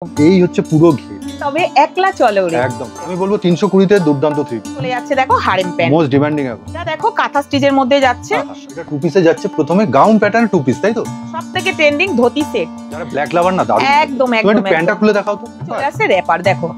এই হচ্ছে পুরো ঘি। তবে একলা চলে ওরে একদম আমি বলবো 320 তে দুর্দান্ত থ্রি চলে যাচ্ছে। দেখো হারেম প্যান্ট মোস্ট ডিমান্ডিং এখন। এটা দেখো কাঁথা স্টিচের মধ্যে যাচ্ছে। এটা টু পিসে যাচ্ছে, প্রথমে গাউন প্যাটার্ন টু পিস, তাই তো? সবথেকে ট্রেন্ডিং ধুতি সেট। যারা ব্ল্যাক লাভার না দারুণ। একদম তুমি একটু প্যান্টটা খুলে দেখাও তো। চলে আসছে র‍্যাপার, দেখো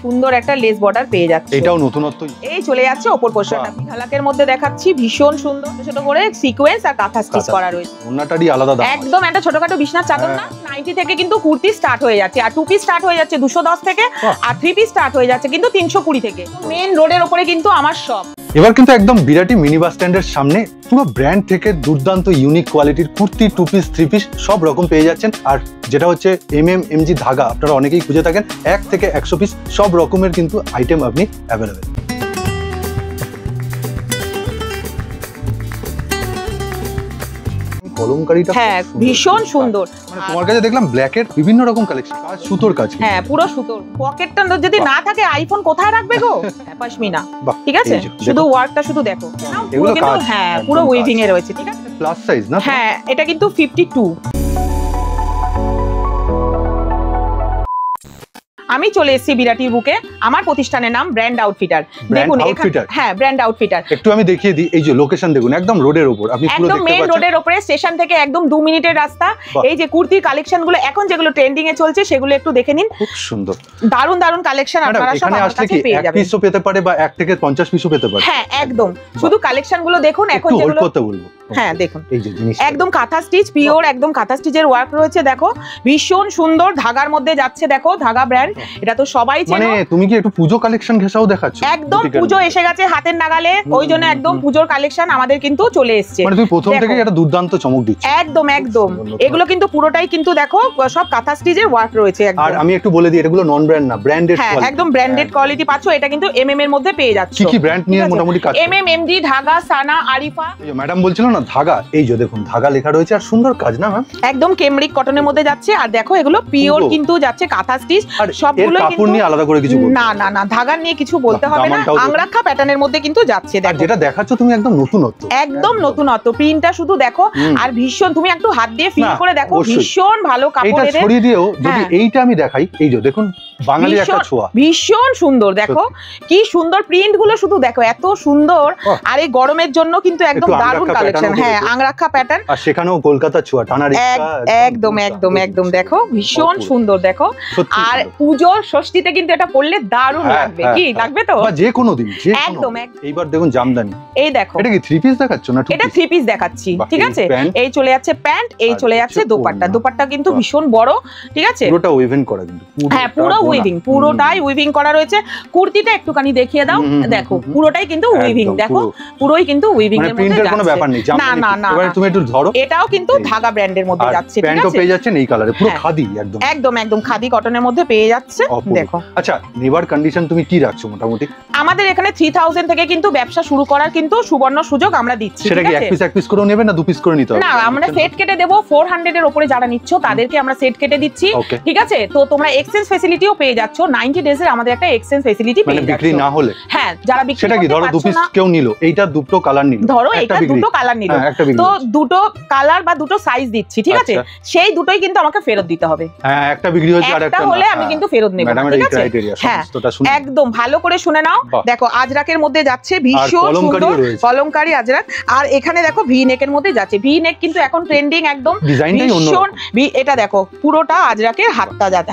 সুন্দর একটা লেস বর্ডার পেয়ে যাচ্ছে। এটাও নতুনত্ব। এই চলে যাচ্ছে ওপর পোরশনটা ঝালাকের মধ্যে দেখাচ্ছি, ভীষণ সুন্দর ছোট করে সিকোয়েন্স আর কাঁথা স্টিচ করা রয়েছে। ওন্নাটারই আলাদা দাম। একদম একটা ছোটখাটো বিছনার চাদর না। 90 থেকে কিন্তু কুর্তি স্টার্ট হয়ে যাচ্ছে, আর টু পিস স্টার্ট হয়ে যাচ্ছে 210 থেকে, আর থ্রি পিস স্টার্ট হয়ে যাচ্ছে কিন্তু 320 থেকে। মেন রোডের উপরে কিন্তু আমার শপ। এবার কিন্তু একদম বিরাটি মিনি বাস স্ট্যান্ডের সামনে পুরো ব্র্যান্ড থেকে দুর্দান্ত ইউনিক কোয়ালিটির kurti, two piece, three piece সব রকম পেয়ে যাচ্ছেন। আর যেটা হচ্ছে MMG ধাগা, আপনারা অনেকেই খুঁজে থাকেন, 1 থেকে 100 পিস সব রকমের কিন্তু আইটেম আপনি অ্যাভেলেবেল। কলমকারীটা হ্যাঁ ভীষণ সুন্দর। মানে তোমার কাছে দেখলাম ব্ল্যাকের বিভিন্ন রকম কালেকশন, কাজ সুতোর কাজ। হ্যাঁ পুরো সুতোর। পকেটটা যদি না থাকে আইফোন কোথায় রাখবে গো? পাশমিনা, ঠিক আছে? শুধু ওয়ার্কটা শুধু দেখো, পুরো কিন্তু হ্যাঁ পুরো উইভিং এ রয়েছে, ঠিক আছে? প্লাস সাইজ না? হ্যাঁ এটা কিন্তু 52। আমি চলে এসেছি বিরাটির বুকে। আমার প্রতিষ্ঠানের নাম ব্র্যান্ড আউটফিটার। দেখুন এখানে হ্যাঁ ব্র্যান্ড আউটফিটার। একটু আমি দেখিয়ে দিই, এই যে লোকেশন দেখুন, একদম রোডের উপর, আপনি পুরো দেখতে পাচ্ছেন, একদম মেইন রোডের উপরে, স্টেশন থেকে একদম 2 মিনিটের রাস্তা। এই যে কুর্তির কালেকশনগুলো এখন যেগুলো ট্রেন্ডিং এ চলছে সেগুলো একটু দেখে নিন, খুব সুন্দর দারুন দারুন কালেকশন আপনারা সব আমার কাছে পেয়ে যাবেন। এক পিসও পেতে পারে বা 1 থেকে 50 পিসও পেতে পারে। হ্যাঁ একদম, শুধু কালেকশনগুলো দেখুন এখন যেগুলো করতে বলবো। হ্যাঁ দেখুন এই যে জিনিস একদম কাঁথা স্টিচ, পিওর একদম কাঁথা স্টিচের ওয়ার্ক রয়েছে। দেখো ভীষণ সুন্দর, ধাগার মধ্যে যাচ্ছে। দেখো ধাগা ব্র্যান্ড, এটা তো সবাই চেনে। মানে তুমি কি একটু পুজো কালেকশন ঘেসাও দেখাচ্ছ? একদম পুজো এসে গেছে হাতের নাগালে, ওই জন্য একদম পুজোর কালেকশন আমাদের কিন্তু চলে এসেছে। মানে তুমি প্রথম থেকে একটা দুর্দান্ত চমক দিচ্ছ। একদম একদম, এগুলো কিন্তু পুরোটাই কিন্তু দেখো সব কাঁথা স্টিচের ওয়ার্ক রয়েছে একদম। আর আমি একটু বলে দিই, এগুলো নন ব্র্যান্ড না, ব্র্যান্ডেড কোয়ালিটি। একদম ব্র্যান্ডেড কোয়ালিটি পাচ্ছ। এটা কিন্তু MM এর মধ্যে পেয়ে যাচ্ছে। কি কি ব্র্যান্ড নিয়ে মোটামুটি কাজ? MMG, ধাগা, সানা, আরিফা। ম্যাডাম বলছিল না ধাগা, এই যে দেখুন ধাগা লেখা রয়েছে, আর সুন্দর কাজ না ম্যাম? একদম কেমব্রিক কটনের মধ্যে যাচ্ছে। আর দেখো এগুলো পিওর কিন্তু যাচ্ছে কাঁথা স্টিচ, সবগুলো কিন্তু কাপড় নিয়ে আলাদা করে কিছু বলতে না না না, ধাগা নিয়ে কিছু বলতে হবে না। আংরাখা প্যাটার্নের মধ্যে কিন্তু যাচ্ছে। দেখো যেটা দেখাচ্ছ তুমি একদম নতুনত্ব, একদম নতুনত্ব। প্রিন্টটা শুধু দেখো, আর ভীষণ, তুমি একটু হাত দিয়ে ফিল করে দেখো, ভীষণ ভালো কাপড়ের। এটা ছড়িয়ে দিও যদি এইটা আমি দেখাই, এই যে দেখুন বাঙালির একটা ছোঁয়া, ভীষণ সুন্দর। দেখো কি সুন্দর প্রিন্ট গুলো, শুধু দেখো এত সুন্দর। আর এই গরমের জন্য কিন্তু একদম দারুণ কালেকশন। হ্যাঁ আংরাখা প্যাটার্ন, আর সেখানেও কলকাতা ছোঁয়া টানা রিক্সা। একদম একদম একদম দেখো ভীষণ সুন্দর। দেখো আর পুজোর ষষ্ঠীতে কিন্তু এটা পরলে দারুণ লাগবে। কি লাগবে তো? বা যে কোনো দিন একদম। এইবার দেখুন জামদানি, এই দেখো এটা কি থ্রি পিস দেখাচ্ছ না? এটা থ্রি পিস দেখাচ্ছি, ঠিক আছে? এই চলে যাচ্ছে প্যান্ট, এই চলে যাচ্ছে দোপাট্টা। দোপাট্টা কিন্তু ভীষণ বড়, ঠিক আছে? পুরোটা উইভিং করা কিন্তু। হ্যাঁ পুরো উইভিং, পুরোটাই উইভিং করা রয়েছে। কুর্তিটা একটুখানি দেখিয়ে দাও, দেখো পুরোটাই কিন্তু উইভিং। দেখো পুরোই কিন্তু উইভিং এর মধ্যে যাচ্ছে, কোনো ব্যাপার নেই। না না না, এবারে তুমি একটু ধরো, এটাও কিন্তু ধাগা ব্র্যান্ডের মধ্যে যাচ্ছে, ঠিক আছে? প্যান্টও পেয়ে যাচ্ছেন এই কালারে, পুরো খাদি একদম একদম একদম খাদি কটনের মধ্যে পেয়ে যাচ্ছে। দেখো আচ্ছা নেবার কন্ডিশন তুমি কি রাখছো মোটামুটি? আমাদের এখানে 3000 থেকে কিন্তু ব্যবসা শুরু করার কিন্তু সুবর্ণ সুযোগ আমরা দিচ্ছি। সেটা কি এক পিস করে নেবে না 2 পিস করে নিতে হবে? না আমরা সেট কেটে দেব। 400 এর উপরে যারা নিচ্ছ তাদেরকে আমরা সেট কেটে দিচ্ছি, ঠিক আছে? তো তোমরা এক্সচেঞ্জ ফ্যাসিলিটিও পেয়ে যাচ্ছ। 90 ডেজ এর আমাদের একটা এক্সচেঞ্জ ফ্যাসিলিটি পেয়ে যাচ্ছ। বিক্রি না হলে হ্যাঁ যারা বিক্রি সেটা কি ধরো 2 পিস কেউ নিল, এইটা দুটো কালার নিল, ধরো এটা দুটো কালার নিল, তো দুটো কালার বা দুটো সাইজ দিচ্ছি, ঠিক আছে? সেই দুটোই কিন্তু আমাকে ফেরত দিতে হবে। হ্যাঁ একটা বিক্রি হচ্ছে আর একটা হলে আমি কিন্তু ফেরত নেব, ঠিক আছে? হ্যাঁ একদম ভালো করে শুনে নাও। দেখো আজরাকের মধ্যে যাচ্ছে, ভীষণ সুন্দর কলমকারী আজরাক। আর এখানে দেখো ভি নেকের মধ্যে যাচ্ছে। ভি নেক কিন্তু এখন ট্রেন্ডিং একদম, ভীষণ। এটা দেখো পুরোটা আজরাকের হাতটা যাচ্ছে,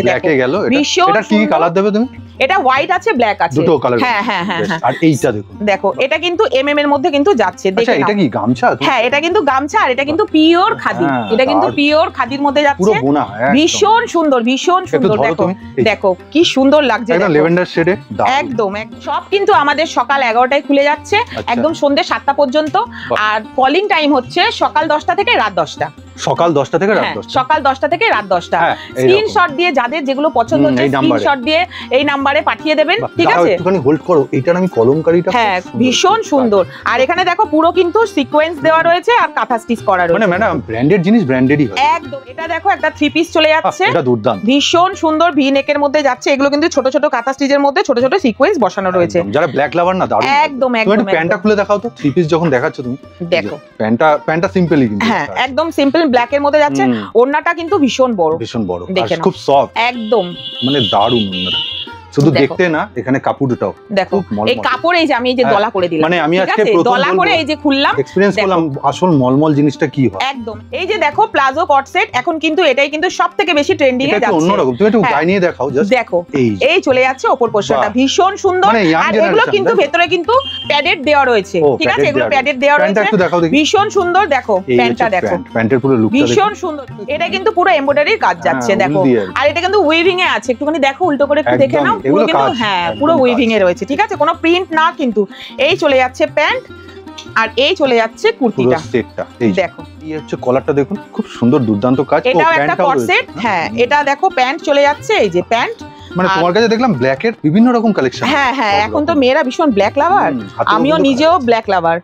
দেখো ভীষণ। এটা কি কালার দেবে তুমি? এটা হোয়াইট আছে, ব্ল্যাক আছে, দুটো কালার। হ্যাঁ হ্যাঁ হ্যাঁ। আর এইটা দেখো, দেখো এটা কিন্তু MM এর মধ্যে কিন্তু যাচ্ছে। আচ্ছা এটা কি গামছা? হ্যাঁ এটা কিন্তু গামছা, আর এটা কিন্তু পিওর খাদি। এটা কিন্তু পিওর খাদির মধ্যে যাচ্ছে, ভীষণ সুন্দর, ভীষণ সুন্দর। দেখো দেখো কি সুন্দর লাগছে, একদম ল্যাভেন্ডার শেডে। একদম সব কিন্তু আমাদের সকাল 11টায় খুলে যাচ্ছে, একদম সন্ধ্যে 7টা পর্যন্ত। আর কলিং টাইম হচ্ছে সকাল 10টা থেকে রাত 10টা। সকাল 10টা থেকে রাত 10টা, সকাল 10টা থেকে রাত 10টা। স্ক্রিনশট দিয়ে যাদের যেগুলো পছন্দ হচ্ছে স্ক্রিনশট দিয়ে এই নাম্বারে পাঠিয়ে দেবেন, ঠিক আছে? একটুখানি হোল্ড করো, এটা আমি কলমকারীটা। হ্যাঁ ভীষণ সুন্দর। আর এখানে দেখো পুরো কিন্তু সিকোয়েন্স দেওয়া রয়েছে আর কাঁথা স্টিচ করা রয়েছে। মানে ম্যাডাম ব্র্যান্ডেড জিনিস ব্র্যান্ডেডই হয় একদম। এটা দেখো একটা থ্রি পিস চলে যাচ্ছে, এটা দুর্দান্ত, ভীষণ সুন্দর। ভি নেকের মধ্যে যাচ্ছে। এগুলো কিন্তু ছোট ছোট কাঁথা স্টিচের মধ্যে ছোট ছোট সিকোয়েন্স বসানো রয়েছে। যারা ব্ল্যাক লাভার না দারুণ। একদম একদম। প্যান্টটা খুলে দেখাও তো, থ্রি পিস যখন দেখাচ্ছ তুমি। দেখো প্যান্টটা সিম্পলই কিন্তু। হ্যাঁ একদম সিম্পল ব্ল্যাক এর মধ্যে যাচ্ছে, ওড়নাটা কিন্তু ভীষণ বড়, দেখেন খুব সফট, একদম মানে দারুণ ওড়নাটা। শুধু দেখতে না, এখানে কাপড়টাও দেখো, এই কাপড় এই যে আমি এই যে দলা করে দিলাম, মানে আমি আজকে প্রথম দলা করে এই যে খুললাম, এক্সপেরিয়েন্স করলাম আসল মলমল জিনিসটা কি হয়। একদম এই যে দেখো প্লাজো কট সেট, এখন কিন্তু এটাই কিন্তু সবথেকে বেশি ট্রেন্ডিং এ যাচ্ছে। অন্যরকম, তুমি একটু গায়ে নিয়ে দেখাও জাস্ট। দেখো এই চলে যাচ্ছে ওপর পোরশনটা ভীষণ সুন্দর, আর এগুলো কিন্তু ভেতরে কিন্তু প্যাডেড দেওয়া রয়েছে, ঠিক আছে, এগুলো প্যাডেড দেওয়া রয়েছে, ভীষণ সুন্দর। দেখো প্যান্টটা দেখো, প্যান্টের পুরো লুকটা ভীষণ সুন্দর, এটা কিন্তু পুরো এমব্রয়ডারির কাজ যাচ্ছে দেখো, আর এটা কিন্তু উইভিং এ আছে, একটুখানি দেখো উল্টো করে একটু দেখে নাও, পুরো কিন্তু হ্যাঁ পুরো উইভিং এ রয়েছে, ঠিক আছে, কোনো প্রিন্ট না কিন্তু। এই চলে যাচ্ছে প্যান্ট, আর এই চলে যাচ্ছে কুর্তিটা, এই দেখো এই হচ্ছে কলারটা, দেখুন খুব সুন্দর দুর্দান্ত কাজ। এটাও একটা কট সেট, হ্যাঁ এটা দেখো প্যান্ট চলে যাচ্ছে, এই যে প্যান্ট, মানে তোমার কাছে দেখলাম ব্ল্যাক এর বিভিন্ন রকম কালেকশন। হ্যাঁ হ্যাঁ, এখন তো মেয়েরা ভীষণ ব্ল্যাক লাভার, আমিও নিজেও ব্ল্যাক লাভার,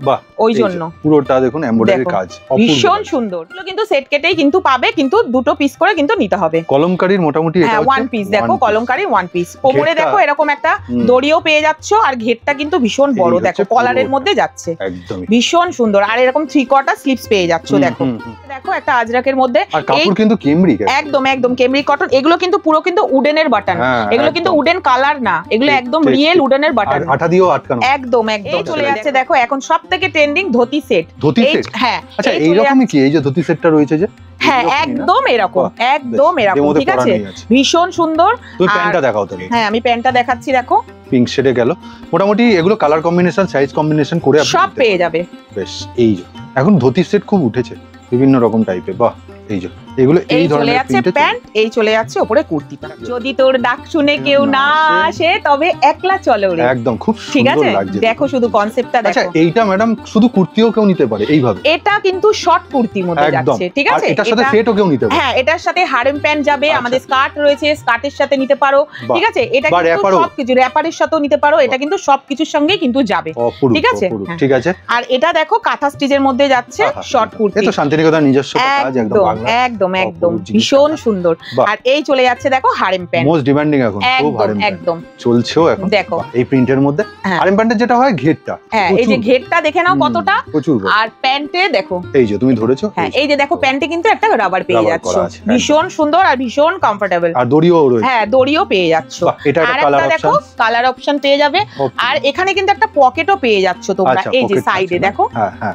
ওই জন্য পুরোটা দেখুন এমব্রয়ডারি কাজ, ভীষণ সুন্দর। এগুলো কিন্তু সেট কেটেই কিন্তু পাবে, কিন্তু দুটো পিস করে কিন্তু নিতে হবে। কলমকারীর মোটামুটি এটা হচ্ছে ওয়ান পিস, দেখো কলমকারী ওয়ান পিস, কোমরে দেখো এরকম একটা দড়িও পেয়ে যাচ্ছো, আর ঘেরটা কিন্তু ভীষণ বড়, দেখো কলারের মধ্যে যাচ্ছে, একদম ভীষণ সুন্দর, আর এরকম 3/4 স্লিপস পেয়ে যাচ্ছো, দেখো দেখো একটা আজরাকের মধ্যে, আর কাপড় কিন্তু কেমব্রিক, একদম একদম কেমব্রিক কটন, এগুলো কিন্তু পুরো কিন্তু উডেনের বাটন, এগুলো কিন্তু উডেন কালার না, এগুলো একদম রিয়েল উডেনের বাটন, আঠা দিয়েও আটকানো, একদম একদম চলে যাচ্ছে। দেখো এখন সবথেকে ট্রেন্ডিং ধুতি সেট, হ্যাঁ আচ্ছা এইরকমই কি, এই যে ধুতি সেটটা রয়েছে যে, হ্যাঁ একদম এরকম, একদম এরকম, ঠিক আছে, ভীষণ সুন্দর। তুমি প্যান্টটা দেখাও তাহলে। হ্যাঁ আমি প্যান্টটা দেখাচ্ছি, দেখো পিঙ্ক শেডে গেল, মোটামুটি এগুলো কালার কম্বিনেশন সাইজ কম্বিনেশন করে সব পেয়ে যাবে। বেশ, এই যে এখন ধুতি সেট খুব উঠেছে বিভিন্ন রকম টাইপের, বাহ এই যে এগুলো এই ধরনের প্যান্ট, এই চলে যাচ্ছে উপরে কুর্তিটা, যদি তোর ডাক শুনে কেউ না আসে তবে একলা চলে ওরে, একদম খুব সুন্দর লাগছে, দেখো শুধু কনসেপ্টটা দেখো। আচ্ছা এইটা ম্যাডাম শুধু কুর্তিও কেউ নিতে পারে এইভাবে? এটা কিন্তু শর্ট কুর্তির মধ্যে যাচ্ছে, ঠিক আছে, এটার সাথে সেটও কেউ নিতে পারে, হ্যাঁ এটার সাথে হারেম প্যান্ট যাবে, আমাদের স্কার্ট রয়েছে, স্কার্টের সাথে নিতে পারো, ঠিক আছে, এটা কিন্তু সবকিছু র‍্যাপারের সাথেও নিতে পারো, এটা কিন্তু সবকিছুর সঙ্গেই কিন্তু যাবে, ঠিক আছে, ঠিক আছে। আর এটা দেখো কাঁথা স্টিচের মধ্যে যাচ্ছে শর্ট কুর্তি, এটা শান্তিনিকেতন নিজস্ব কাজ, একদম বাংলা, একদম একদম ভীষণ সুন্দর। আর এই চলে যাচ্ছে দেখো হারেম প্যান্ট, মোস্ট ডিমান্ডিং এখন, খুব হারেম একদম চলছেও এখন, দেখো এই প্রিন্টের মধ্যে হারেম প্যান্টের যেটা হয় ঘেরটা, হ্যাঁ এই যে ঘেরটা দেখে নাও কতটা, আর প্যান্টে দেখো এই যে তুমি ধরেছো, হ্যাঁ এই যে দেখো প্যান্টে কিন্তু একটা রাবার পেয়ে যাচ্ছো, ভীষণ সুন্দর আর ভীষণ কমফোর্টেবল, আর দড়িও রয়েছে, হ্যাঁ দড়িও পেয়ে যাচ্ছো, এটা একটা কালার অপশন, দেখো কালার অপশন পেয়ে যাবে, আর এখানে কিন্তু একটা পকেটও পেয়ে যাচ্ছো তোমরা, এই যে সাইডে দেখো,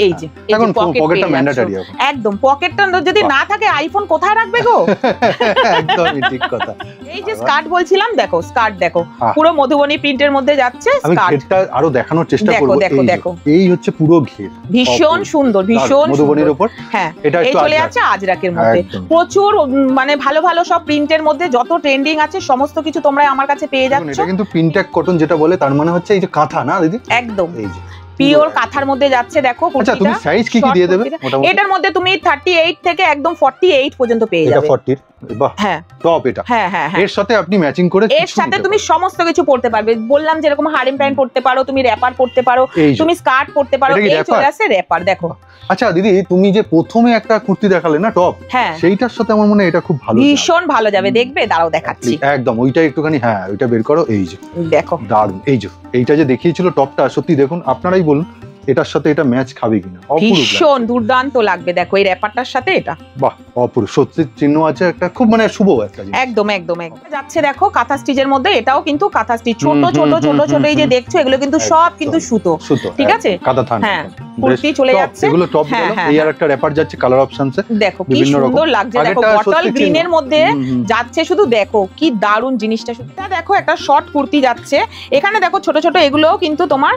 এই যে এখন পকেটটা ম্যান্ডেটরি, একদম পকেটটা যদি না থাকে আইফোন কোথায় রাখবে গো, একদমই ঠিক কথা। এই যে স্কার্ট বলছিলাম, দেখো স্কার্ট দেখো পুরো মধুবনী প্রিন্টের মধ্যে যাচ্ছে, আমি ঘেরটা আরো দেখানোর চেষ্টা করব, দেখো দেখো এই হচ্ছে পুরো ঘের, ভীষণ সুন্দর, ভীষণ মধুবনীর উপর, হ্যাঁ এই চলে যাচ্ছে আজরাকের মধ্যে, প্রচুর মানে ভালো ভালো সব প্রিন্টের মধ্যে যত ট্রেন্ডিং আছে সমস্ত কিছু তোমরা আমার কাছে পেয়ে যাচ্ছ। এটা কিন্তু প্রিন্টেক কটন যেটা বলে, তার মানে হচ্ছে এই যে কাঁথা না দিদি, একদম এই যে পিওর কাঁথার মধ্যে যাচ্ছে, দেখো আচ্ছা তুমি সাইজ কি কি দিয়ে দেবে? এটার মধ্যে তুমি 38 থেকে একদম 48 পর্যন্ত পেয়ে যাবে, এটা 40, বাহ হ্যাঁ টপ এটা, হ্যাঁ হ্যাঁ এর সাথে আপনি ম্যাচিং করে এর সাথে তুমি সমস্ত কিছু পড়তে পারবে, বললাম যেরকম হারেম প্যান্ট পড়তে পারো, তুমি র‍্যাপার পড়তে পারো, তুমি স্কার্ট পড়তে পারো, এই চলে আসে র‍্যাপার, দেখো। আচ্ছা দিদি তুমি যে প্রথমে একটা কুর্তি দেখালে না টপ, হ্যাঁ সেইটার সাথে আমার মনে হয় এটা খুব ভালো, ভীষণ ভালো যাবে, দেখবে দাঁড়াও দেখাচ্ছি, একদম ওইটা একটুখানি, হ্যাঁ ওইটা বের করো, এই যে দেখো দারুণ, এই যে এইটা যে দেখিয়েছিল টপটা, সত্যি দেখুন আপনারাই বলুন এটার সাথে এটা ম্যাচ খাবে কিনা, ভীষণ দুর্দান্ত লাগবে, দেখো এই র‍্যাপারটার সাথে এটা, বাহ অপূর্ব, সত্যি চিহ্ন আছে একটা, খুব মানে শুভ একটা জিনিস, একদম একদম যাচ্ছে দেখো কাঁথা স্টিচের মধ্যে, এটাও কিন্তু কাঁথা স্টিচ, ছোট ছোট ছোট ছোট এই যে দেখছো এগুলো কিন্তু সব কিন্তু সুতো, ঠিক আছে, কাঁথা থান, হ্যাঁ কুর্তি চলে যাচ্ছে, এগুলো টপ গেল, এই আর একটা র‍্যাপার যাচ্ছে কালার অপশনসে, দেখো কি সুন্দর লাগছে, দেখো বটল গ্রিনের মধ্যে যাচ্ছে, শুধু দেখো কি দারুণ জিনিসটা, এটা দেখো একটা শর্ট কুর্তি যাচ্ছে, এখানে দেখো ছোট ছোট এগুলোও কিন্তু তোমার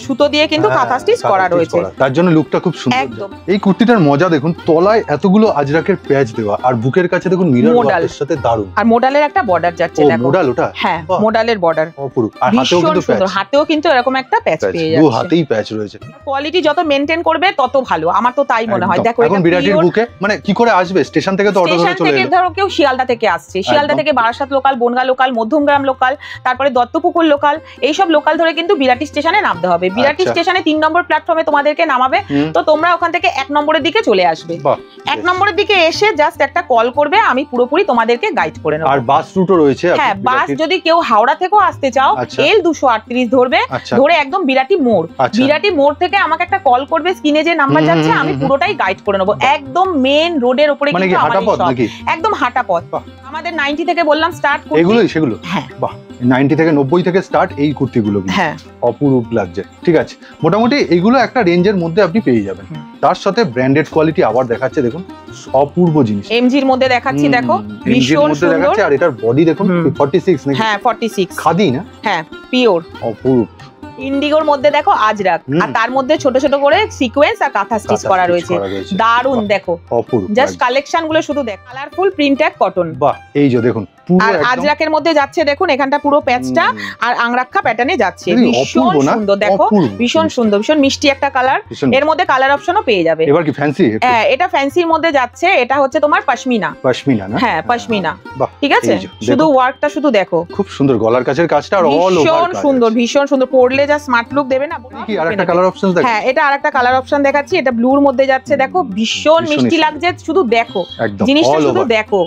সুতো দিয়ে কিন্তু কাঁথা স্টিচ করা রয়েছে, তার জন্য লুকটা খুব সুন্দর। এই কুর্তিটার মজা দেখুন, তলায় এতগুলো আজরাকের প্যাচ দেওয়া, আর বুকের কাছে দেখুন মিরর ওয়ার্কের সাথে দারুণ, আর মোডালের একটা বর্ডার যাচ্ছে, দেখো মোডাল ওটা, হ্যাঁ মোডালের বর্ডার, অপূর্ব, আর হাতেও কিন্তু প্যাচ, হাতেও কিন্তু এরকম একটা প্যাচ পেয়ে যাচ্ছে, দু হাতেই প্যাচ রয়েছে, কোয়ালিটি যত মেইনটেইন করবে তত ভালো, আমার তো তাই মনে হয়। দেখো এখন বিরাটির বুকে মানে কি করে আসবে, স্টেশন থেকে তো অটো ধরে চলে এলো, ধরো কেউ শিয়ালদা থেকে আসছে, শিয়ালদা থেকে Barasat local, Bangaon local, Madhyamgram local, তারপরে দত্তপুকুর লোকাল, এইসব লোকাল ধরে কিন্তু বিরাটি স্টেশনে নামতে হবে, বিরাটি স্টেশনে 3 নম্বর প্ল্যাটফর্মে তোমাদেরকে নামাবে, তো তোমরা ওখান থেকে 1 নম্বরের দিকে চলে আসবে, 1 নম্বরের দিকে এসে জাস্ট একটা কল করবে, আমি পুরোপুরি তোমাদেরকে গাইড করে নেব, আর বাস রুটও রয়েছে, হ্যাঁ বাস যদি কেউ হাওড়া থেকেও আসতে চাও L238 ধরবে, ধরে একদম বিরাটি মোড়, বিরাটি মোড় থেকে আমাকে একটা একটা কল করবে, স্ক্রিনে যে নাম্বার যাচ্ছে আমি পুরোটাই গাইড করে নেবো। একদম মেন রোডের উপরে কিন্তু একদম হাঁটা পথ। আমাদের 90 থেকে বললাম স্টার্ট কুর্তি, এগুলোই সেগুলো। হ্যাঁ বাহ, 90 থেকে 90 থেকে স্টার্ট এই কুর্তিগুলো। হ্যাঁ, অপরূপ লাগছে। ঠিক আছে, মোটামুটি এগুলো একটা রেঞ্জের মধ্যে আপনি পেয়ে যাবেন। তার সাথে ব্র্যান্ডেড কোয়ালিটি আবার দেখাচ্ছে, দেখুন অপূর্ব জিনিস। এমজির মধ্যে দেখাচ্ছি, দেখো ভীষণ সুন্দর। আর এটার বডি দেখুন 46 নাকি? হ্যাঁ 46 খাদি না? হ্যাঁ পিওর। অপরূপ। ইন্ডিগোর মধ্যে দেখো আজরাক, আর তার মধ্যে ছোট ছোট করে সিকোয়েন্স আর কাঁথা স্টিচ করা রয়েছে। দারুন, দেখো অপরূপ। জাস্ট কালেকশন গুলো শুধু দেখ, কালারফুল প্রিন্ট এক কটন। বাহ, এই যে দেখুন আর আজরাকের মধ্যে যাচ্ছে, দেখুন এখানটা পুরো প্যাচটা আর আংরাক্ষা প্যাটার্নে যাচ্ছে। ভীষণ সুন্দর, দেখো ভীষণ সুন্দর, ভীষণ মিষ্টি একটা কালার। এর মধ্যে কালার অপশনও পেয়ে যাবে। এবার কি ফ্যান্সি? হ্যাঁ, এটা ফ্যান্সির মধ্যে যাচ্ছে। এটা হচ্ছে তোমার পশমিনা। পশমিনা না? হ্যাঁ পশমিনা। ঠিক আছে, শুধু ওয়ার্কটা শুধু দেখো, খুব সুন্দর গলার কাছের কাজটা আর অল ওভার ভীষণ সুন্দর, ভীষণ সুন্দর। পরলে যা স্মার্ট লুক দেবে না। কি আরেকটা কালার অপশন দেখাচ্ছি? হ্যাঁ, এটা আরেকটা কালার অপশন দেখাচ্ছি। এটা ব্লুর মধ্যে যাচ্ছে, দেখো ভীষণ মিষ্টি লাগছে। শুধু দেখো জিনিসটা, শুধু দেখো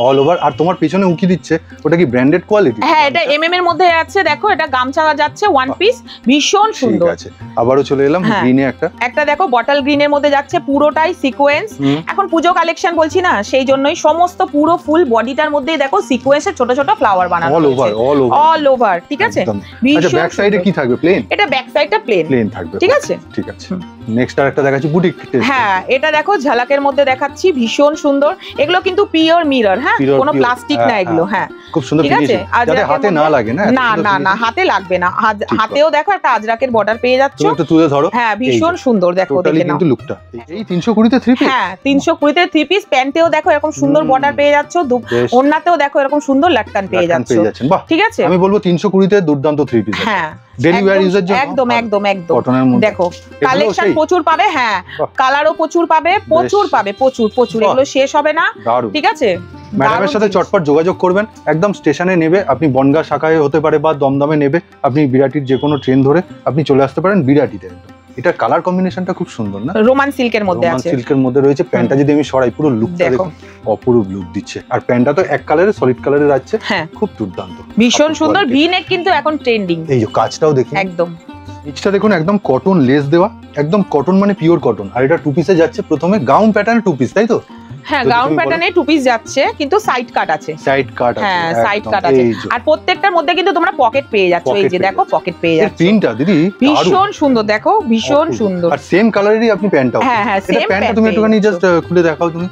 অল ওভার। আর তোমার পিছনে উকি দিচ্ছে, ওটা কি ব্র্যান্ডেড কোয়ালিটি? হ্যাঁ, এটা এমএম এর মধ্যে আছে। দেখো এটা গামছা যাচ্ছে, ওয়ান পিস, ভীষণ সুন্দর। ঠিক আছে, আবারো চলে এলাম গ্রিনে। একটা দেখো বটল গ্রিনের মধ্যে যাচ্ছে, পুরোটাই সিকোয়েন্স। এখন পুজো কালেকশন বলছি না, সেই জন্যই সমস্ত পুরো ফুল বডিটার মধ্যেই দেখো সিকোয়েন্সের ছোট ছোট ফ্লাওয়ার বানানো অল ওভার, অল ওভার। ঠিক আছে, আচ্ছা ব্যাক সাইডে কি থাকবে? প্লেন? এটা ব্যাক সাইডটা প্লেন থাকবে। ঠিক আছে, ঠিক আছে। নেক্সট আরেকটা দেখাচ্ছি বুটিক। হ্যাঁ, এটা দেখো ঝালাকের মধ্যে দেখাচ্ছি, ভীষণ সুন্দর। এগুলো কিন্তু পিওর মিরর, হ্যাঁ কোনো প্লাস্টিক না এগুলো। হ্যাঁ খুব সুন্দর ফিনিশিং, যাতে হাতে না লাগে না। না না, হাতে লাগবে না। হাতেও দেখো একটা আজরাকের বর্ডার পেয়ে যাচ্ছে। একটু তুলে ধরো। হ্যাঁ ভীষণ সুন্দর, দেখো দেখে নাও কিন্তু লুকটা। এই 320 তে 3 পিস। হ্যাঁ 320 তে 3 পিস। প্যান্টেও দেখো এরকম সুন্দর বর্ডার পেয়ে যাচ্ছ, ওড়নাতেও দেখো এরকম সুন্দর লাটকান পেয়ে যাচ্ছ। ঠিক আছে, আমি বলবো 320 তে দুর্দান্ত 3 পিস। হ্যাঁ ডেইলি ওয়্যার ইউজের জন্য একদম একদম একদম কটনের মধ্যে। দেখো কালেকশন প্রচুর পাবে। হ্যাঁ, কালারও প্রচুর পাবে, প্রচুর পাবে, প্রচুর প্রচুর। এগুলো শেষ হবে না। ঠিক আছে, ম্যাডামের সাথে চটপট যোগাযোগ করবেন। একদম স্টেশনে নেবে, আপনি বনগাঁ শাখায় হতে পারে বা দমদমে নেবে, আপনি বিরাটির যে কোনো ট্রেন ধরে আপনি চলে আসতে পারেন বিরাটিতে। এটা কালার কম্বিনেশনটা খুব সুন্দর না? রোমান সিল্কের মধ্যে আছে। রোমান সিল্কের মধ্যে রয়েছে। প্যান্টটা যদি আমি সরাই, পুরো লুকটা দেখুন, অপরূপ লুক দিচ্ছে। আর প্যান্টটা তো এক কালারে, সলিড কালারের আছে। হ্যাঁ খুব দুর্দান্ত, ভীষণ সুন্দর। ভি নেক কিন্তু এখন ট্রেন্ডিং। এই যে কাজটাও দেখুন, একদম নিচটা দেখুন একদম কটন লেস দেওয়া, একদম কটন মানে পিওর কটন। আর এটা 2 পিসে যাচ্ছে। প্রথমে গাউন প্যাটার্ন 2 পিস, তাই তো? হ্যাঁ, গাউন প্যাটার্নে 2 পিস যাচ্ছে, কিন্তু সাইড কাট আছে। সাইড কাট আছে। হ্যাঁ সাইড কাট আছে। আর প্রত্যেকটার মধ্যে কিন্তু তোমরা পকেট পেয়ে যাচ্ছ। এই যে দেখো পকেট পেয়ে যাচ্ছ। প্রিন্টটা দিদি ভীষণ সুন্দর, দেখো ভীষণ সুন্দর। আর সেম কালারেরই আপনি প্যান্টটাও। হ্যাঁ হ্যাঁ, সেম প্যান্টটা তুমি একটুখানি জাস্ট খুলে দেখাও তুমি।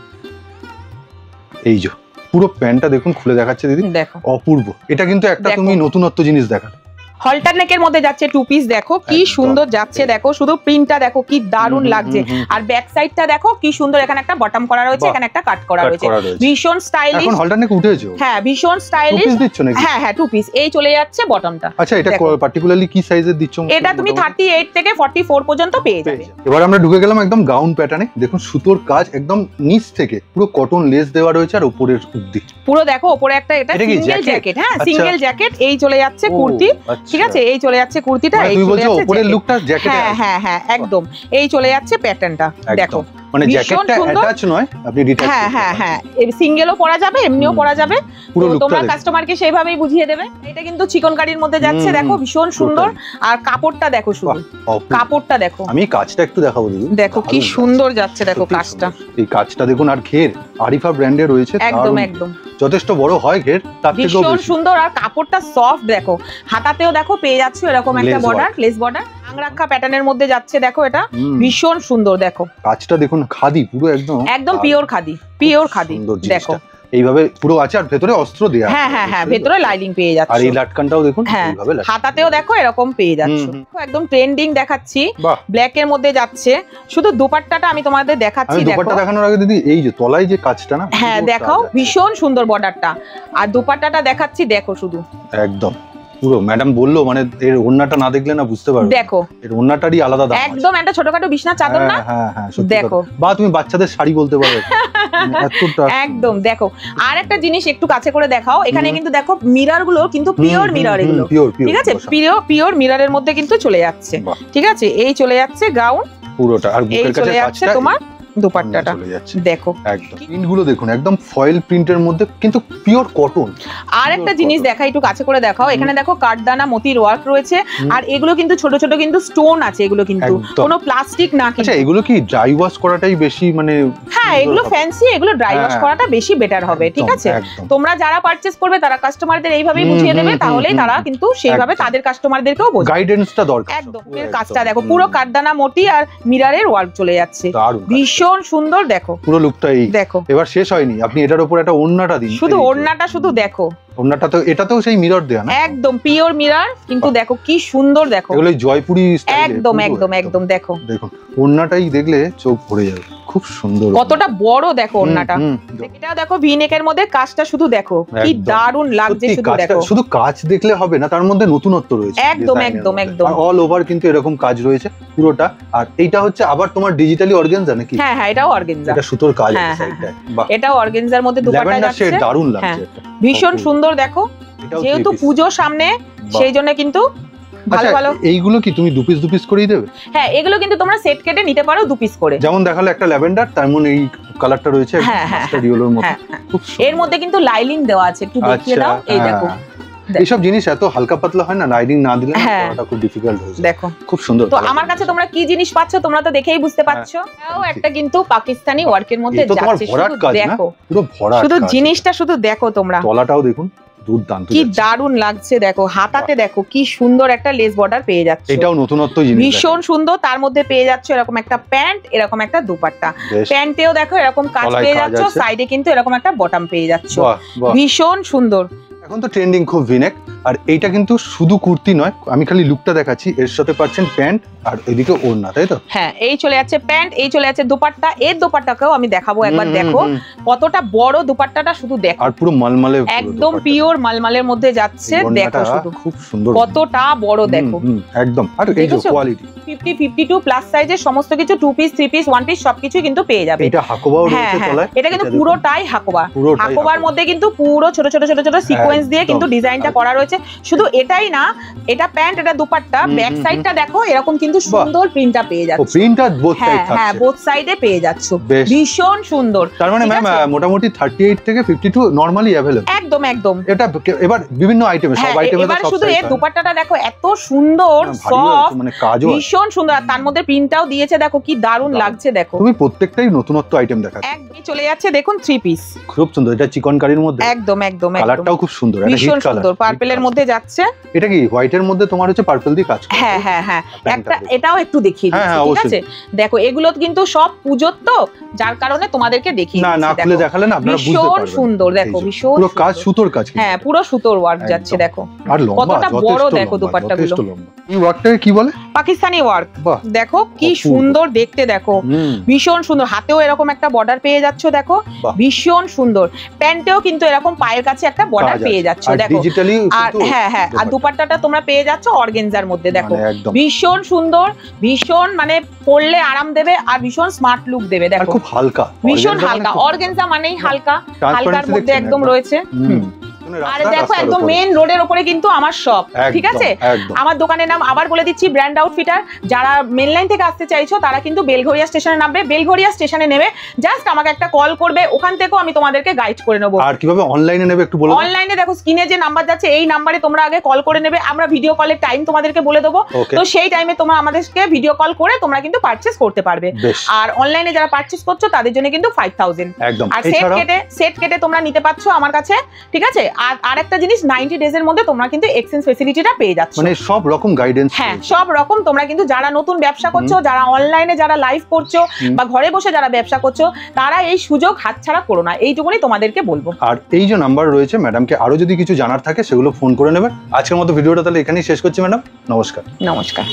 এই যে পুরো প্যান্টটা দেখুন, খুলে দেখাচ্ছে দিদি, দেখো অপূর্ব। এটা কিন্তু একটা তুমি নতুনত্ব জিনিস দেখালে। হলটার নেকের মধ্যে যাচ্ছে 2 পিস। দেখো কি সুন্দর যাচ্ছে, দেখো শুধু প্রিন্টটা দেখো কি দারুণ লাগছে। আর ব্যাক সাইডটা দেখো কি সুন্দর, এখানে একটা বটম করা রয়েছে, এখানে একটা কাট করা রয়েছে। ভীষণ স্টাইলিশ। এখন হলটার নেক উঠেছো? হ্যাঁ ভীষণ স্টাইলিশ। 2 পিস দিচ্ছ নাকি? হ্যাঁ হ্যাঁ 2 পিস। এই চলে যাচ্ছে বটমটা। আচ্ছা, এটা পার্টিকুলারলি কি সাইজের দিচ্ছ? এটা তুমি 38 থেকে 44 পর্যন্ত পেয়ে যাবে। এবার আমরা ঢুকে গেলাম একদম গাউন প্যাটার্নে। দেখুন সুতোর কাজ একদম নিচ থেকে, পুরো কটন লেস দেওয়া রয়েছে। আর উপরের অবধি পুরো দেখো, উপরে একটা এটা সিঙ্গেল জ্যাকেট। হ্যাঁ সিঙ্গেল জ্যাকেট। এই চলে যাচ্ছে কুর্তি। ঠিক আছে, এই চলে যাচ্ছে কুর্তিটা। এই চলে যাচ্ছে উপরের লুকটা জ্যাকেটে। হ্যাঁ হ্যাঁ হ্যাঁ একদম। এই চলে যাচ্ছে প্যাটার্নটা, দেখো মানে জ্যাকেটটা অ্যাটাচ নয়, আপনি ডিটাচ। হ্যাঁ হ্যাঁ হ্যাঁ, সিঙ্গেলও পরা যাবে, এমনিও পরা যাবে। তোমরা কাস্টমারকে সেইভাবেই বুঝিয়ে দেবে। এটা কিন্তু চিকনকারির মধ্যে যাচ্ছে, দেখো ভীষণ সুন্দর। আর কাপড়টা দেখো, শুধু কাপড়টা দেখো। আমি কাজটা একটু দেখাবো দিদি, দেখো কি সুন্দর যাচ্ছে, দেখো কাজটা। এই কাজটা দেখুন। আর ঘের আরিফা ব্র্যান্ডে রয়েছে। একদম একদম যথেষ্ট বড় হয় ঘের, তার থেকেও ভীষণ সুন্দর। আর কাপড়টা সফট, দেখো হাতাতেও দেখো পেয়ে যাচ্ছে এরকম একটা বর্ডার, লেস বর্ডার। আংরাক্ষা প্যাটার্নের মধ্যে যাচ্ছে, দেখো এটা ভীষণ সুন্দর। দেখো কাজটা দেখুন, খাদি পুরো একদম একদম পিওর খাদি, পিওর খাদি। দেখো এইভাবে পুরো আছে। আর ভেতরে অস্ত্র দেয়া। হ্যাঁ হ্যাঁ হ্যাঁ, ভেতরে লাইনিং পেয়ে যাচ্ছে। আর এই লাটকানটাও দেখুন, এইভাবে হাতাতেও দেখো এরকম পেয়ে যাচ্ছে। একদম ট্রেন্ডিং দেখাচ্ছি, ব্ল্যাক এর মধ্যে যাচ্ছে। শুধু দুপাট্টাটা আমি তোমাদের দেখাচ্ছি। দেখো দুপাট্টা দেখানোর আগে দিদি, এই যে তলায় যে কাজটা না, হ্যাঁ দেখাও, ভীষণ সুন্দর বর্ডারটা। আর দুপাট্টাটা দেখাচ্ছি, দেখো শুধু একদম পুরো। ম্যাডাম বললো মানে এর ওন্নাটা না দেখলে না বুঝতে পারবে। দেখো এর ওন্নাটারই আলাদা দাম, একদম একটা ছোটখাটো বিছনা চাদর না। হ্যাঁ হ্যাঁ, দেখো। বা তুমি বাচ্চাদের শাড়ি বলতে পারো একদম। দেখো আর একটা জিনিস একটু কাছে করে দেখাও। এখানে কিন্তু দেখো মিরর গুলো কিন্তু পিওর মিরর, এগুলো ঠিক আছে, পিওর মিররের মধ্যে কিন্তু চলে যাচ্ছে। ঠিক আছে, এই চলে যাচ্ছে গাউন পুরোটা। আর বুকের কাছে কাজটা তোমার দুপাট্টাটা দেখো একদম প্রিন্টগুলো দেখুন একদম ফয়েল প্রিন্টের মধ্যে কিন্তু পিওর কটন। আর একটা জিনিস দেখাই, একটু কাছে করে দেখাও, এখানে দেখো কাঠদানা মতির ওয়ার্ক রয়েছে, আর এগুলো কিন্তু ছোট ছোট কিন্তু স্টোন আছে, এগুলো কিন্তু কোনো প্লাস্টিক না। আচ্ছা এগুলো কি ড্রাই ওয়াশ করাটাই বেশি মানে? হ্যাঁ এগুলো ফ্যান্সি, এগুলো ড্রাই ওয়াশ করাটা বেশি বেটার হবে, ঠিক আছে? তোমরা যারা পারচেজ করবে তারা কাস্টমারদের এইভাবেই বুঝিয়ে দেবে, তাহলেই তারা কিন্তু সেইভাবে তাদের কাস্টমারদেরকেও বোঝাবে। গাইডেন্সটা দরকার একদম। কাজটা দেখো পুরো কাঠদানা মতি আর মিররের ওয়ার্ক চলে যাচ্ছে, ভীষণ সুন্দর। দেখো পুরো লুকটাই দেখো। এবার শেষ হয়নি, আপনি এটার উপর একটা ওড়নাটা দিন, শুধু ওড়নাটা শুধু দেখো। ওড়নাটা তো এটাতেও সেই মিরর দেয়া না? একদম পিওর মিরর, কিন্তু দেখো কি সুন্দর। দেখো এগুলো জয়পুরি স্টাইলে। একদম একদম একদম। দেখো দেখুন ওড়নাটাই দেখলে চোখ ভরে যাবে, খুব সুন্দর, কতটা বড় দেখো ওড়নাটা। এটাও দেখো ভি নেকের মধ্যে কাজটা শুধু দেখো কি দারুণ লাগছে, শুধু দেখো। শুধু কাজ দেখলে হবে না, তার মধ্যে নতুনত্ব রয়েছে একদম একদম একদম। আর অল ওভার কিন্তু এরকম কাজ রয়েছে পুরোটা। আর এইটা হচ্ছে আবার তোমার ডিজিটালি অর্গানজা নাকি? হ্যাঁ হ্যাঁ এটাও অর্গানজা, এটা সুতোর কাজ আছে সাইডটায়। বাহ, এটাও অর্গানজার মধ্যে দুপাট্টা যাচ্ছে, দারুণ লাগছে এটা, ভীষণ সুন্দর। দেখো যেহেতু পূজো সামনে সেই জন্য কিন্তু ভালো ভালো। এইগুলো কি তুমি দু পিস করেই দেবে? হ্যাঁ এগুলো কিন্তু তোমরা সেট কেটে নিতে পারো 2 পিস করে। যেমন দেখালো একটা ল্যাভেন্ডার, তেমন এই কালারটা রয়েছে স্টাডিওলোর মতো। এর মধ্যে কিন্তু লাইলিং দেওয়া আছে, একটু দেখিয়ে দাও। এই দেখো এইসব জিনিস এত হালকা পাতলা হয় না, লাইটিং না দিলে পড়াটা খুব ডিফিকাল্ট হয়ে যায়। দেখো খুব সুন্দর। তো আমার কাছে তোমরা কি জিনিস পাচ্ছ তোমরা তো দেখেই বুঝতে পারছো। এটাও একটা কিন্তু পাকিস্তানি ওয়ার্কের মধ্যে যাচ্ছে, শুধু দেখো পুরো ভরা, শুধু জিনিসটা শুধু দেখো তোমরা। তলাটাও দেখুন দুর্দান্ত, কি দারুণ লাগছে। দেখো হাতাতে দেখো কি সুন্দর একটা লেস বর্ডার পেয়ে যাচ্ছে, এটাও নতুনত্ব জিনিস, ভীষণ সুন্দর। তার মধ্যে পেয়ে যাচ্ছে এরকম একটা প্যান্ট, এরকম একটা দুপাট্টা। প্যান্টেও দেখো এরকম কাজ পেয়ে যাচ্ছ, সাইডে কিন্তু এরকম একটা বটম পেয়ে যাচ্ছ, ভীষণ সুন্দর। এখন তো ট্রেন্ডিং খুব ভিনেক। আর এইটা কিন্তু শুধু কুর্তি নয়, আমি খালি লুকটা দেখাচ্ছি, এর সাথে পাচ্ছেন প্যান্ট আর এদিকে ওড়না, তাই তো? হ্যাঁ এই চলে যাচ্ছে প্যান্ট, এই চলে যাচ্ছে দুপাট্টা। এর দুপাট্টাকেও আমি দেখাবো একবার, দেখো কতটা বড় দুপাট্টাটা, শুধু দেখো। আর পুরো মালমালে, একদম পিওর মালমালের মধ্যে যাচ্ছে, দেখো শুধু খুব সুন্দর, কতটা বড় দেখো একদম। আর এই যে কোয়ালিটি 50 52 প্লাস সাইজের সমস্ত কিছু 2 পিস 3 পিস 1 পিস সবকিছু কিন্তু পেয়ে যাবে। এটা হাকোবাও রয়েছে তলায়, এটা কিন্তু পুরোটাই হাকোবা। হাকোবার মধ্যে কিন্তু পুরো ছোট ছোট ছোট ছোট সিকোয়েন্স দিয়ে কিন্তু ডিজাইনটা করা রয়েছে। শুধু এটাই না, এটা প্যান্ট, এটা দুপাট্টা, ব্যাক সাইডটা দেখো এরকম কিন্তু সুন্দর প্রিন্টটা পেয়ে যাচ্ছে। প্রিন্টটা বোথ সাইড থাকছে, হ্যাঁ বোথ সাইডে পেয়ে যাচ্ছ, ভীষণ সুন্দর। তার মানে ম্যাম মোটামুটি 38 থেকে 52 নরমালি अवेलेबल। একদম একদম। এটা এবার বিভিন্ন আইটেমে, সব আইটেমে এবার শুধু এই দুপাট্টাটা দেখো এত সুন্দর, সফট, মানে কাজও ভীষণ সুন্দর। আর তার মধ্যে প্রিন্টটাও দিয়েছে, দেখো কি দারুণ লাগছে। দেখো তুমি প্রত্যেকটাই নতুনত্ব আইটেম দেখাচ্ছ। একদম চলে যাচ্ছে দেখুন 3 পিস, খুব সুন্দর। এটা চিকন কারির মধ্যে, একদম একদম। কালারটাও খুব সুন্দর, এটা ভীষণ সুন্দর, পার্পলের মধ্যে যাচ্ছে। এটা কি হোয়াইটের মধ্যে তোমার হচ্ছে পার্পল দিয়ে কাজ? হ্যাঁ হ্যাঁ হ্যাঁ, একটা এটাও একটু দেখিয়ে দিচ্ছি, ঠিক আছে? দেখো এগুলো কিন্তু সব পূজোর তো, যার কারণে তোমাদেরকে দেখিয়ে দিচ্ছি। না খুলে দেখালে না আপনারা বুঝতে পারবেন। ভীষণ সুন্দর, দেখো ভীষণ পুরো কাজ সুতোর কাজ। হ্যাঁ পুরো সুতোর ওয়ার্ক যাচ্ছে, দেখো আর কতটা বড়। দেখো দুপাট্টাগুলো, এই ওয়ার্কটাকে কি বলে? পাকিস্তানি ওয়ার্ক। দেখো কি সুন্দর দেখতে, দেখো ভীষণ সুন্দর। হাতেও এরকম একটা বর্ডার পেয়ে যাচ্ছ, দেখো ভীষণ সুন্দর। প্যান্টেও কিন্তু এরকম পায়ের কাছে একটা বর্ডার পেয়ে যাচ্ছ, দেখো। আর হ্যাঁ হ্যাঁ, আর দুপাট্টাটা তোমরা পেয়ে যাচ্ছ অর্গানজার মধ্যে, দেখো ভীষণ সুন্দর, ভীষণ মানে পরলে আরাম দেবে আর ভীষণ স্মার্ট লুক দেবে। দেখো খুব হালকা, ভীষণ হালকা। অর্গানজা মানেই হালকা, হালকার মধ্যে একদম রয়েছে। আর দেখো একদম মেইন রোডের উপরে কিন্তু আমার শপ, ঠিক আছে? আমার দোকানের নাম আবার বলে দিচ্ছি, ব্র্যান্ড আউটফিটার। যারা মেন লাইন থেকে আসতে চাইছো তারা কিন্তু বেলঘরিয়া স্টেশনে নামবে, বেলঘরিয়া স্টেশনে নেবে জাস্ট আমাকে একটা কল করবে, ওখান থেকেও আমি তোমাদেরকে গাইড করে নেবো। আর কিভাবে অনলাইনে নেবে একটু বলো। অনলাইনে দেখো স্ক্রিনে যে নাম্বার যাচ্ছে এই নাম্বারে তোমরা আগে কল করে নেবে, আমরা ভিডিও কলের টাইম তোমাদেরকে বলে দেবো। তো সেই টাইমে তোমরা আমাদেরকে ভিডিও কল করে তোমরা কিন্তু পারচেজ করতে পারবে। আর অনলাইনে যারা পারচেজ করছো তাদের জন্য কিন্তু 5000। আর সেট কেটে তোমরা নিতে পারছো আমার কাছে, ঠিক আছে? আর আরেকটা জিনিস, 90 ডেজ এর মধ্যে তোমরা কিন্তু এক্সচেঞ্জ ফ্যাসিলিটিটা পেয়ে যাচ্ছ, মানে সব রকম গাইডেন্স। হ্যাঁ সব রকম। তোমরা কিন্তু যারা নতুন ব্যবসা করছো, যারা অনলাইনে যারা লাইভ করছো বা ঘরে বসে যারা ব্যবসা করছো, তারা এই সুযোগ হাতছাড়া করো না, এইটুকুনি তোমাদেরকে বলবো। আর এই যে নাম্বার রয়েছে, ম্যাডামকে আরো যদি কিছু জানার থাকে সেগুলো ফোন করে নেবেন। আজকের মতো ভিডিওটা তাহলে এখানেই শেষ করছি ম্যাডাম, নমস্কার। নমস্কার।